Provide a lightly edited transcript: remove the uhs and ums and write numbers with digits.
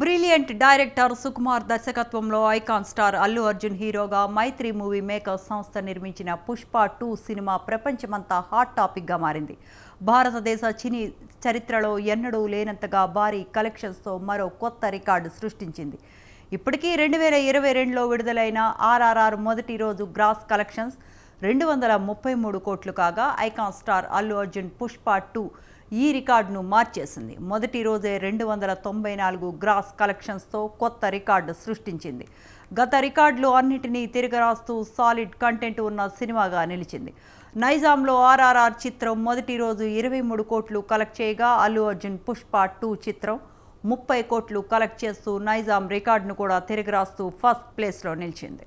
Brilliant director Sukumar దర్శకత్వంలో icon star Allu Arjun హీరోగా మైత్రి movie makers సంస్థ నిర్మించిన పుష్ప 2 సినిమా ప్రపంచమంతా హాట్ టాపిక్గా మారింది. భారతదేశ సినీ చరిత్రలో ఎన్నడూ లేనంతగా భారీ కలెక్షన్స్తో మరో కొత్త రికార్డు సృష్టించింది. ఇప్పటికీ 2022లో విడుదలైన ఆర్ఆర్ఆర్ మొదటి రోజు గ్రాస్ కలెక్షన్స్ 233 కోట్లు కాగా ఐకాన్ స్టార్ అల్లు అర్జున్ పుష్ప 2 ఈ రికార్డును మార్చేసింది. మొదటి రోజే 294 గ్రాస్ కలెక్షన్స్తో కొత్త రికార్డు సృష్టించింది. గత రికార్డులు అన్నిటినీ తిరగరాస్తూ సాలిడ్ కంటెంట్ ఉన్న సినిమాగా నిలిచింది. నైజాంలో ఆర్ఆర్ఆర్ చిత్రం మొదటి రోజు 23 కోట్లు కలెక్ట్ చేయగా అల్లు అర్జున్ పుష్ప 2 చిత్రం 30 కోట్లు కలెక్ట్ చేస్తూ నైజాం రికార్డును కూడా తిరగరాస్తూ ఫస్ట్ ప్లేస్లో నిలిచింది.